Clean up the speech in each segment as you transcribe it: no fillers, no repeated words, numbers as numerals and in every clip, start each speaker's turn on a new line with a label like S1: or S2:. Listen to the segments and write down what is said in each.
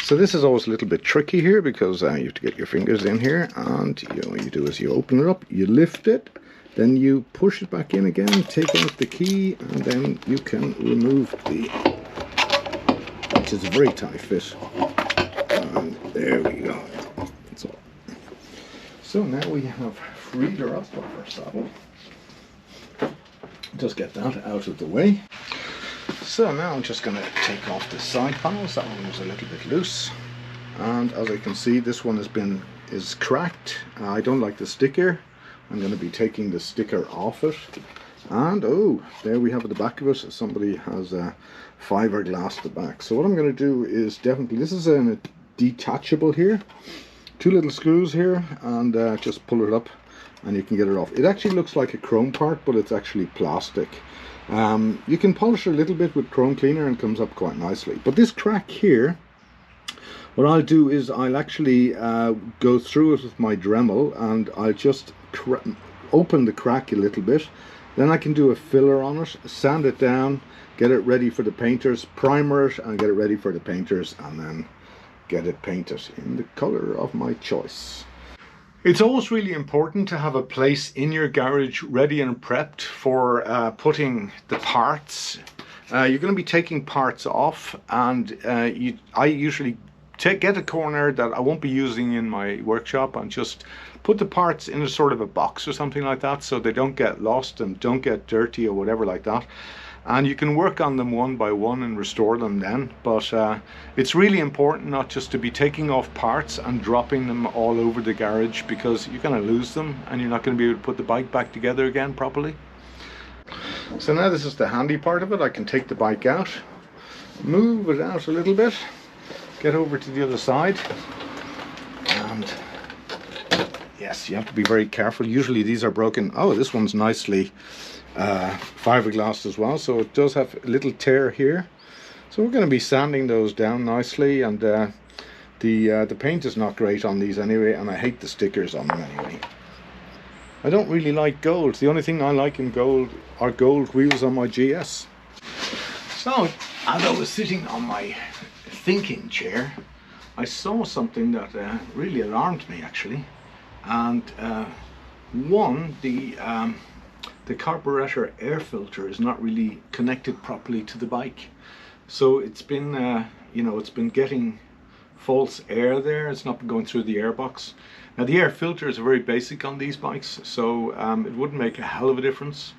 S1: So this is always a little bit tricky here because you have to get your fingers in here, and what you do is you open it up, you lift it, then you push it back in again, take out the key, and then you can remove the, which is a very tight fit. And there we go. That's all. So now we have freed her up of our saddle. Just get that out of the way. So now I'm just going to take off the side panels. That one was a little bit loose, and as I can see, this one is cracked. I don't like the sticker. I'm going to be taking the sticker off it, and oh, there we have at the back of it. Somebody has a fiberglass the back. So what I'm going to do is definitely, this is a detachable here, 2 little screws here, and just pull it up and you can get it off. It actually looks like a chrome part, but it's actually plastic. You can polish it a little bit with chrome cleaner and it comes up quite nicely. But this crack here, what I'll do is I'll actually go through it with my Dremel, and I'll just open the crack a little bit. Then I can do a filler on it, sand it down, get it ready for the painters, primer it and get it ready for the painters, and then get it painted in the color of my choice. It's always really important to have a place in your garage ready and prepped for putting the parts. You're going to be taking parts off, and I usually get a corner that I won't be using in my workshop and just put the parts in a sort of a box or something like that, so they don't get lost and don't get dirty or whatever like that. And you can work on them one by one and restore them then, but it's really important not just to be taking off parts and dropping them all over the garage, because you're going to lose them and you're not going to be able to put the bike back together again properly. So now this is the handy part of it. I can take the bike out, move it out a little bit, get over to the other side, and yes, you have to be very careful. Usually these are broken. Oh, this one's nicely fiberglass as well, so it does have a little tear here. So we're going to be sanding those down nicely, and the paint is not great on these anyway, and I hate the stickers on them anyway. I don't really like gold. The only thing I like in gold are gold wheels on my GS. So as I was sitting on my thinking chair, I saw something that really alarmed me actually, and the carburetor air filter is not really connected properly to the bike, so it's been it's been getting false air there. It's not been going through the airbox. Now the air filters are very basic on these bikes, so it wouldn't make a hell of a difference,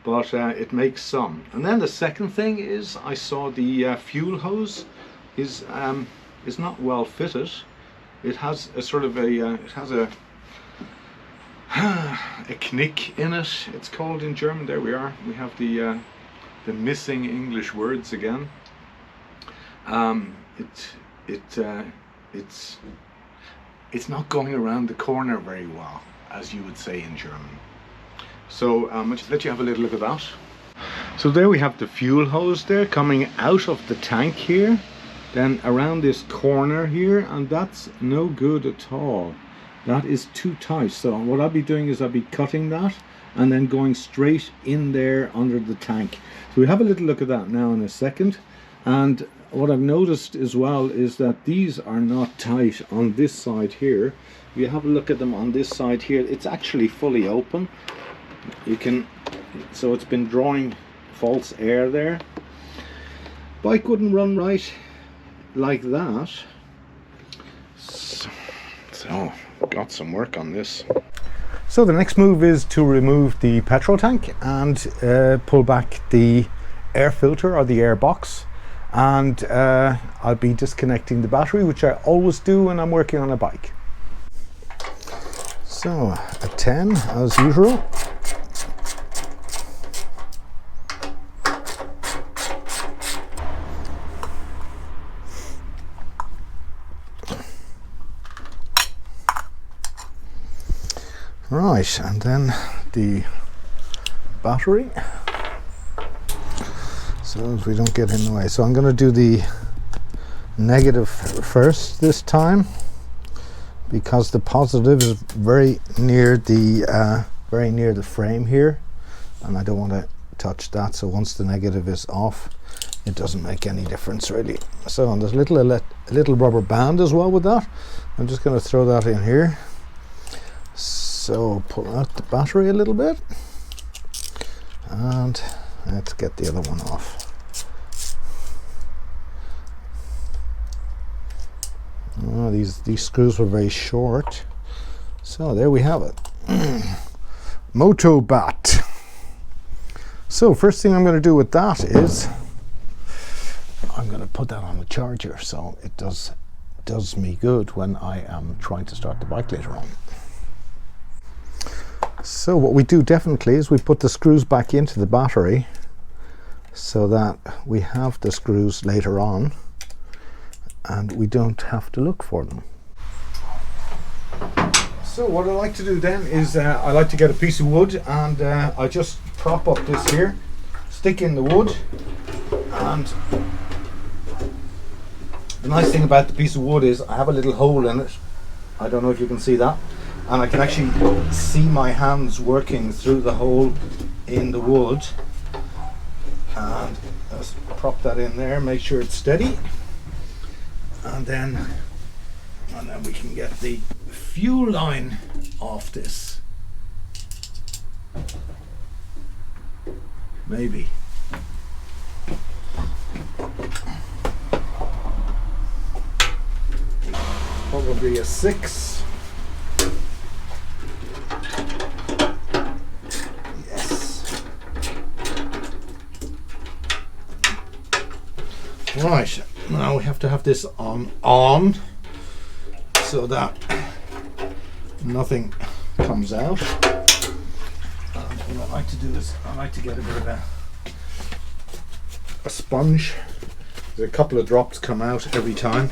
S1: but it makes some. And then the second thing is I saw the fuel hose is not well fitted. It has a sort of a knick in it, it's called in German. There we are. We have the missing English words again. It's not going around the corner very well, as you would say in German. So I'll let you have a little look at that. So there we have the fuel hose there coming out of the tank here, then around this corner here, and that's no good at all. That is too tight. So what I'll be doing is I'll be cutting that and then going straight in there under the tank. So we'll have a little look at that now in a second. And what I've noticed as well is that these are not tight on this side here. If you have a look at them on this side here, it's actually fully open. You can, so it's been drawing false air there. Bike wouldn't run right like that. So got some work on this. So the next move is to remove the petrol tank and pull back the air filter or the air box, and I'll be disconnecting the battery, which I always do when I'm working on a bike. So a 10 as usual. Right, and then the battery, so if we don't get in the way. So I'm going to do the negative first this time, because the positive is very near the frame here, and I don't want to touch that. So once the negative is off, it doesn't make any difference really. So there's a little a little rubber band as well with that. I'm just going to throw that in here. So pull out the battery a little bit, and let's get the other one off. Oh, these screws were very short. So there we have it. Motobat. So first thing I'm going to do with that is I'm going to put that on the charger, so it does me good when I am trying to start the bike later on. So what we do definitely is we put the screws back into the battery so that we have the screws later on and we don't have to look for them. So what I like to do then is I like to get a piece of wood, and I just prop up this here, stick in the wood, and the nice thing about the piece of wood is I have a little hole in it. I don't know if you can see that, and I can actually see my hands working through the hole in the wood. And just prop that in there, make sure it's steady, and then we can get the fuel line off this. Maybe. Probably a 6. Yes. Right, now we have to have this on so that nothing comes out. And what I like to do is I like to get a bit of a sponge. There's a couple of drops come out every time,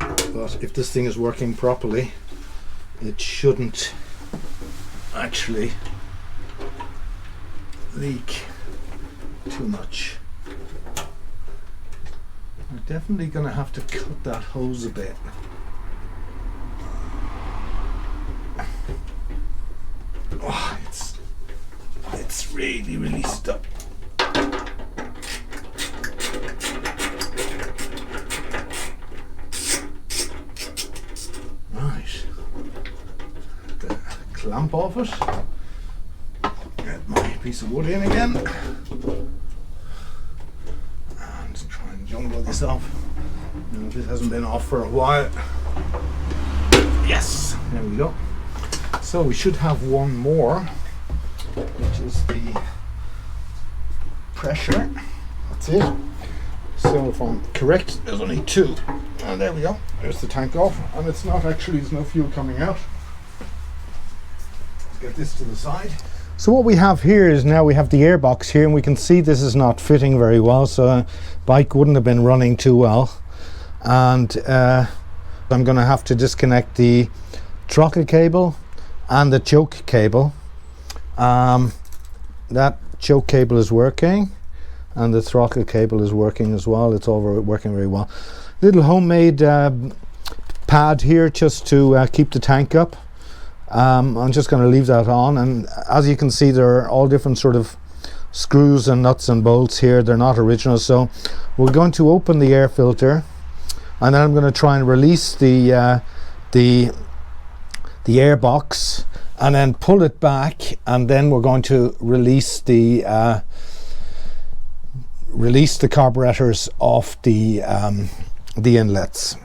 S1: but if this thing is working properly, it shouldn't actually leak too much. I'm definitely going to have to cut that hose a bit. Oh, it's really stuck. Right, the clamp off it. Get my piece of wood in again, and try and jungle this off. Now, this hasn't been off for a while. Yes, there we go. So we should have one more, which is the pressure. That's it. So if I'm correct, there's only 2. And there we go. There's the tank off, and it's not actually, there's no fuel coming out. Let's get this to the side. So what we have here is now we have the airbox here, and we can see this is not fitting very well, so the bike wouldn't have been running too well. And I'm going to have to disconnect the throttle cable and the choke cable. That choke cable is working, and the throttle cable is working as well. It's all working very well. Little homemade pad here just to keep the tank up. I'm just going to leave that on, and as you can see, there are all different sort of screws and nuts and bolts here. They're not original, so we're going to open the air filter, and then I'm going to try and release the air box, and then pull it back, and then we're going to release the carburetors off the inlets.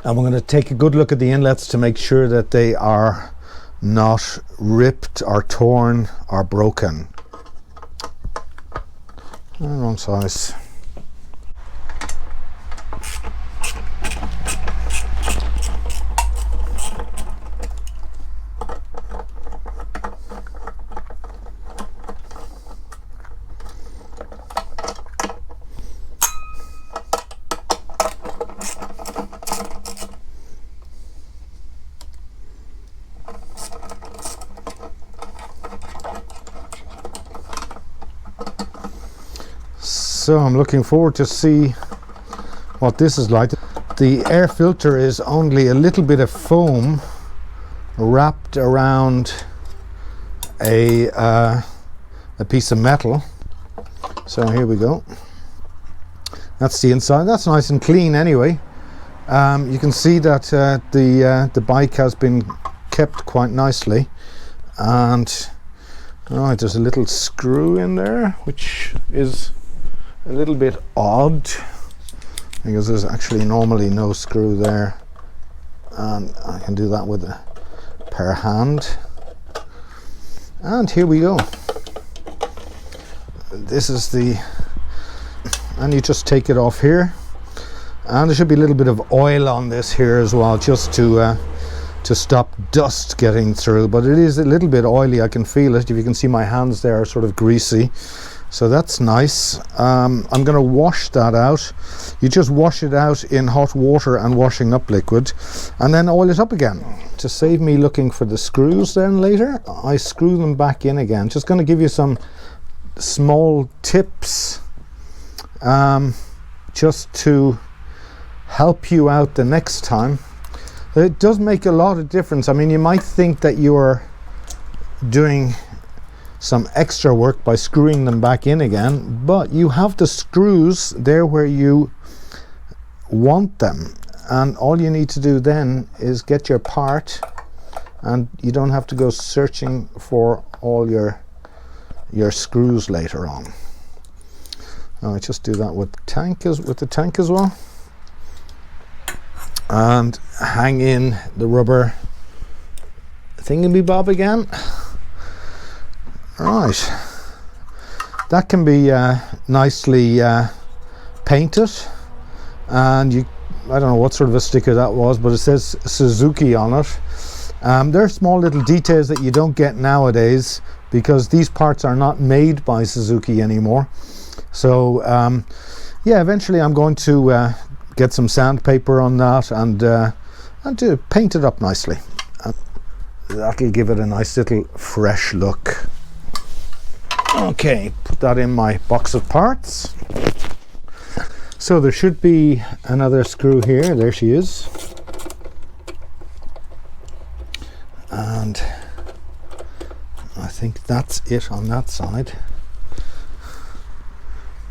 S1: And we're going to take a good look at the inlets to make sure that they are not ripped or torn or broken. Wrong size. So I'm looking forward to see what this is like. The air filter is only a little bit of foam wrapped around a piece of metal. So here we go. That's the inside. That's nice and clean anyway. You can see that the bike has been kept quite nicely, and right, there's a little screw in there which is a little bit odd because there's actually normally no screw there, and I can do that with a per hand. And here we go. This is the, and you just take it off here, and there should be a little bit of oil on this here as well, just to stop dust getting through, but it is a little bit oily. I can feel it. If you can see, my hands there are sort of greasy, so that's nice. I'm going to wash that out. You just wash it out in hot water and washing up liquid, and then oil it up again. To save me looking for the screws then later, I screw them back in again. Just going to give you some small tips just to help you out the next time. It does make a lot of difference. I mean, you might think that you're doing some extra work by screwing them back in again, but you have the screws there where you want them, and all you need to do then is get your part, and you don't have to go searching for all your screws later on. I just do that with the tank as well, and hang in the rubber thingy-bob again. Right, that can be nicely painted, and I don't know what sort of a sticker that was, but it says Suzuki on it. There are small little details that you don't get nowadays because these parts are not made by Suzuki anymore. So yeah, eventually I'm going to get some sandpaper on that and to paint it up nicely. That'll give it a nice little fresh look. Okay, put that in my box of parts. So there should be another screw here. There she is. And I think that's it on that side.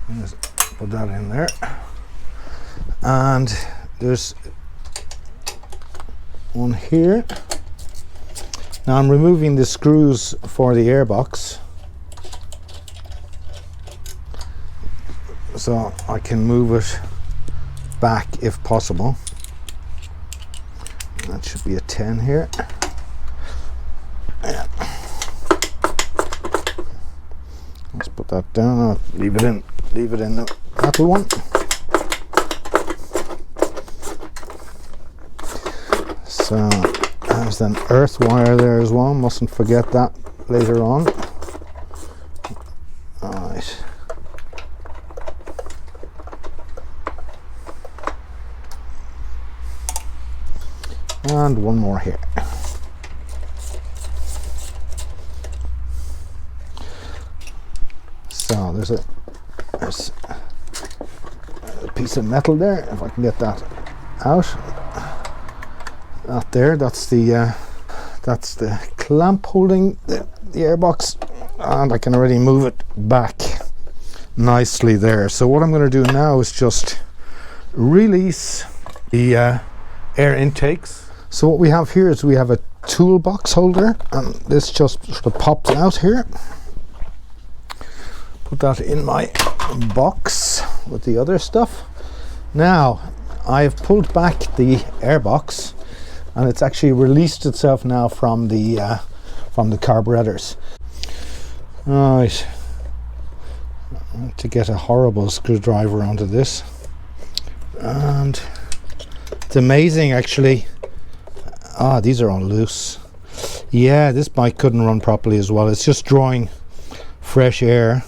S1: Let's put that in there. And there's one here. Now I'm removing the screws for the airbox, so I can move it back if possible. That should be a 10 here. Yeah. Let's put that down. I'll leave it in the Apple one. So there's an earth wire there as well, mustn't forget that later on. Alright. And one more here. So there's a piece of metal there, if I can get that out. That there, that's the clamp holding the airbox, and I can already move it back nicely there. So what I'm going to do now is just release the air intakes. So what we have here is we have a toolbox holder, and this just sort of pops out here. Put that in my box with the other stuff. Now I've pulled back the airbox, and it's actually released itself now from the carburetors. Right, to get a horrible screwdriver onto this, and it's amazing actually. These are all loose. Yeah, this bike couldn't run properly as well. It's just drawing fresh air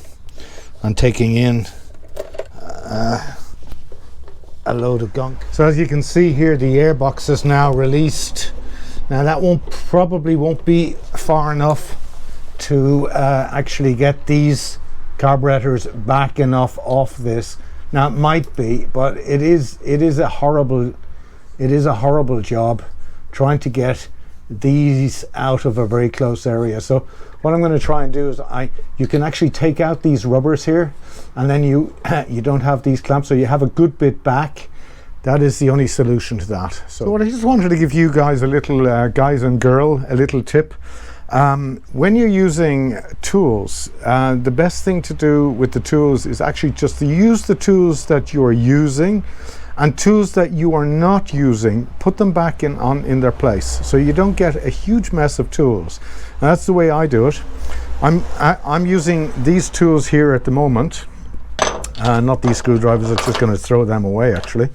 S1: and taking in a load of gunk. So as you can see here, the airbox is now released. Now that probably won't be far enough to actually get these carburetors back enough off this. Now it might be, but it is a horrible job trying to get
S2: these out of a very close area. So what I'm going to try and do is you can actually take out these rubbers here, and then you don't have these clamps, so you have a good bit back. That is the only solution to that. So what I just wanted to give you guys a little, guys and girl, a little tip. When you're using tools, the best thing to do with the tools is actually just to use the tools that you're using, and tools that you are not using, put them back in their place, so you don't get a huge mess of tools. And that's the way I do it. I'm using these tools here at the moment, not these screwdrivers. I'm just going to throw them away actually.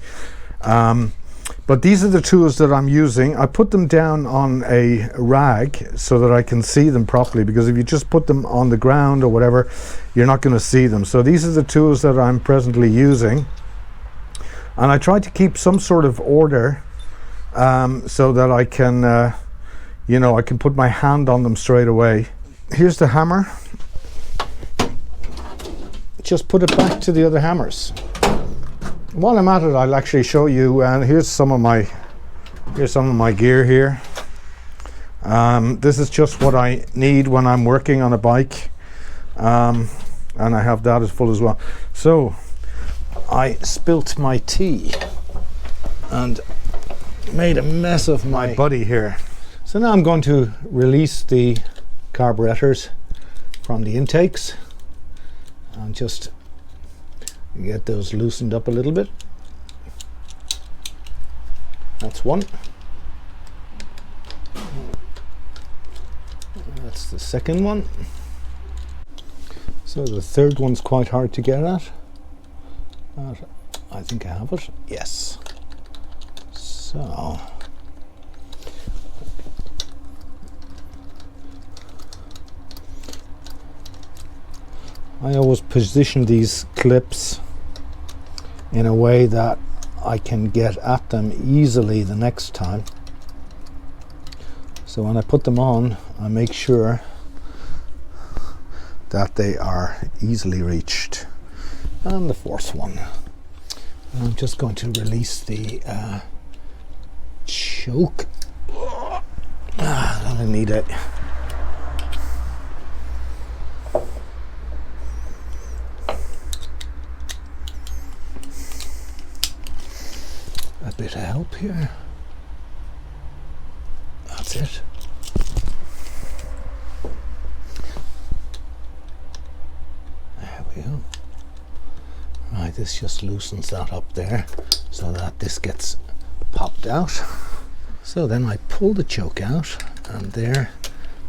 S2: But these are the tools that I'm using. I put them down on a rag so that I can see them properly, because if you just put them on the ground or whatever, you're not going to see them. So these are the tools that I'm presently using, and I try to keep some sort of order so that I can you know, I can put my hand on them straight away. Here's the hammer. Just put it back to the other hammers. While I'm at it, I'll actually show you, and here's some of my gear here. This is just what I need when I'm working on a bike, and I have that as full as well. So I spilt my tea and made a mess of my buddy here. So now I'm going to release the carburetors from the intakes and just get those loosened up a little bit. That's one. That's the second one. So the third one's quite hard to get at. I think I have it. Yes. So I always position these clips in a way that I can get at them easily the next time. So when I put them on, I make sure that they are easily reached. And the fourth one. I'm just going to release the choke. I need it. A bit of help here. That's it. There we go. Right, this just loosens that up there so that this gets popped out. So then I pull the choke out, and there,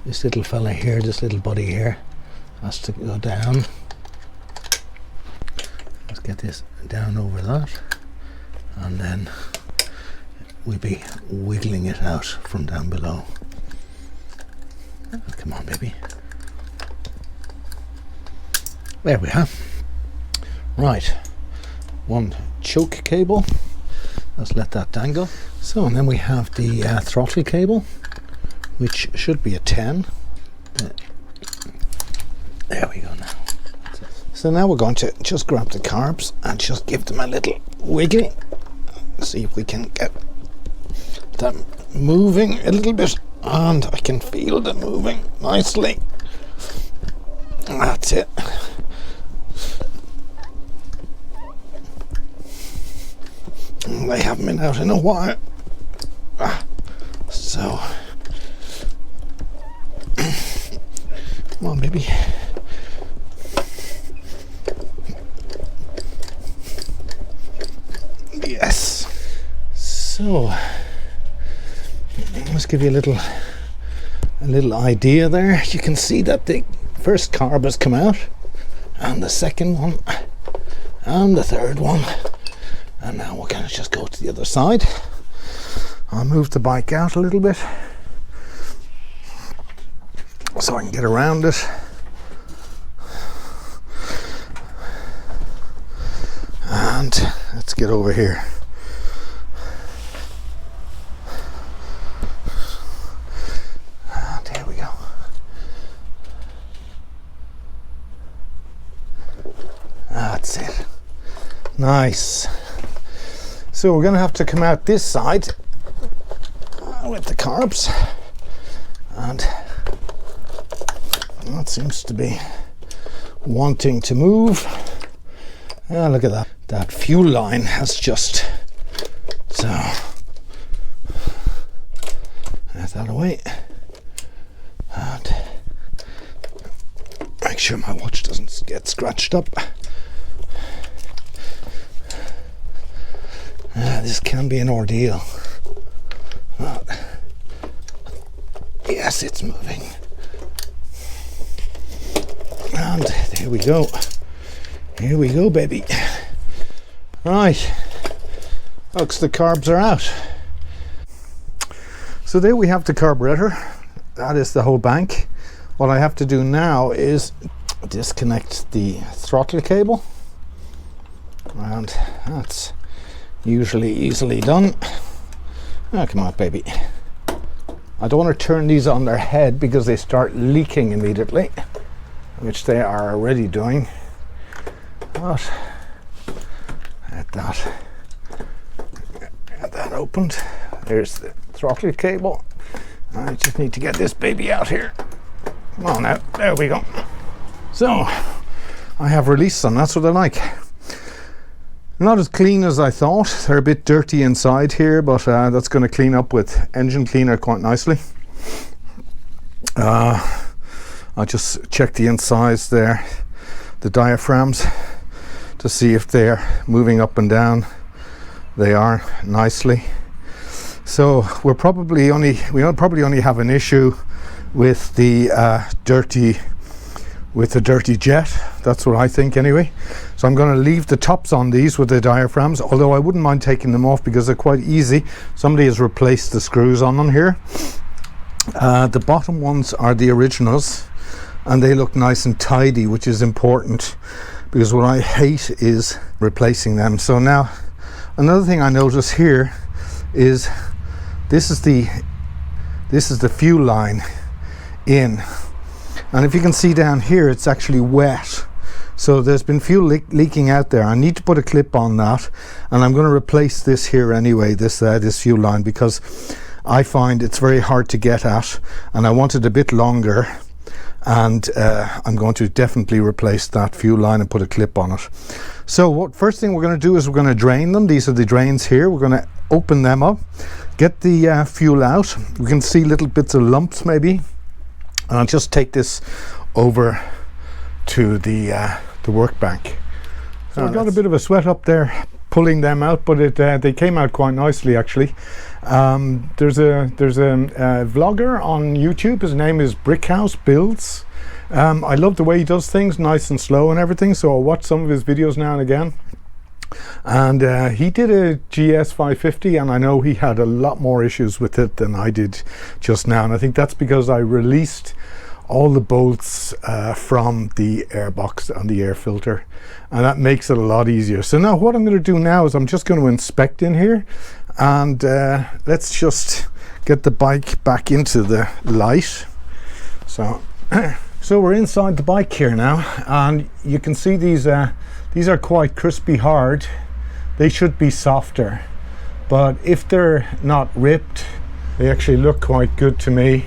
S2: this little fella here, this little buddy here, has to go down. Let's get this down over that, and then we'll be wiggling it out from down below. Oh, come on, baby. There we are. Right, one choke cable. Let's let that dangle. So, and then we have the throttle cable, which should be a 10. There we go now. So now we're going to just grab the carbs and just give them a little wiggle. See if we can get them moving a little bit, and I can feel them moving nicely. That's it. They haven't been out in a while, so come on, baby. Yes. So let's give you a little idea there. You can see that the first carb has come out, and the second one, and the third one. And now we're going to just go to the other side. I'll move the bike out a little bit so I can get around it. And let's get over here. And here we go. That's it. Nice. So we're going to have to come out this side with the carbs. and that seems to be wanting to move. Oh, look at that. That fuel line has just, so get that away and make sure my watch doesn't get scratched up. This can be an ordeal. But yes, it's moving. And there we go. Here we go, baby. Right. Looks the carbs are out. So there we have the carburetor. That is the whole bank. What I have to do now is disconnect the throttle cable. And that's usually easily done. Oh, come on, baby. I don't want to turn these on their head because they start leaking immediately, which they are already doing. But get that opened. There's the throttle cable. I just need to get this baby out here. Come on now, there we go. So I have released them. That's what they're like. Not as clean as I thought. They're a bit dirty inside here, but that's going to clean up with engine cleaner quite nicely. I just checked the insides there, the diaphragms, to see if they're moving up and down. They are nicely. So we'll probably only have an issue with the dirty jet. That's what I think anyway. So I'm going to leave the tops on these with the diaphragms, although I wouldn't mind taking them off because they're quite easy. Somebody has replaced the screws on them here. The bottom ones are the originals and they look nice and tidy, which is important because what I hate is replacing them. So now another thing I notice here is this is the fuel line in, and if you can see down here, it's actually wet. So there's been fuel leaking out there. I need to put a clip on that, and I'm going to replace this here anyway, this fuel line, because I find it's very hard to get at, and I want it a bit longer. And I'm going to definitely replace that fuel line and put a clip on it. So first thing we're going to do is we're going to drain them. These are the drains here. We're going to open them up, get the fuel out. We can see little bits of lumps maybe. And I'll just take this over to the workbench. So I got a bit of a sweat up there pulling them out, but they came out quite nicely actually. There's a vlogger on YouTube. His name is Brickhouse Builds. I love the way he does things, nice and slow and everything, so I'll watch some of his videos now and again. And he did a GS550, and I know he had a lot more issues with it than I did just now, and I think that's because I released all the bolts from the airbox and the air filter, and that makes it a lot easier. So now what I'm going to do now is I'm just going to inspect in here, and let's just get the bike back into the light. So we're inside the bike here now, and you can see these are quite crispy hard. They should be softer, but if they're not ripped, they actually look quite good to me.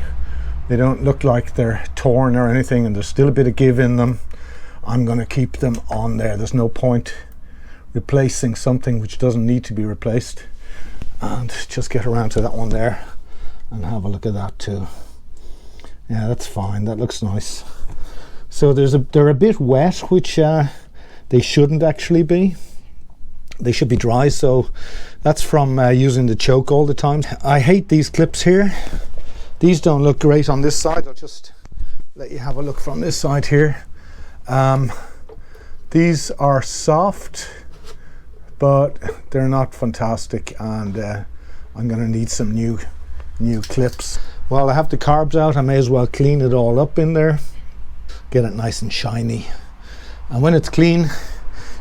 S2: They don't look like they're torn or anything, and there's still a bit of give in them. I'm going to keep them on there. There's no point replacing something which doesn't need to be replaced. And just get around to that one there and have a look at that too. Yeah, that's fine. That looks nice. So they're a bit wet, which they shouldn't actually be. They should be dry. So that's from using the choke all the time. I hate these clips here. These don't look great on this side. I'll just let you have a look from this side here. These are soft, but they're not fantastic, and I'm going to need some new clips. While I have the carbs out, I may as well clean it all up in there, get it nice and shiny, and when it's clean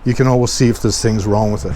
S2: you can always see if there's things wrong with it.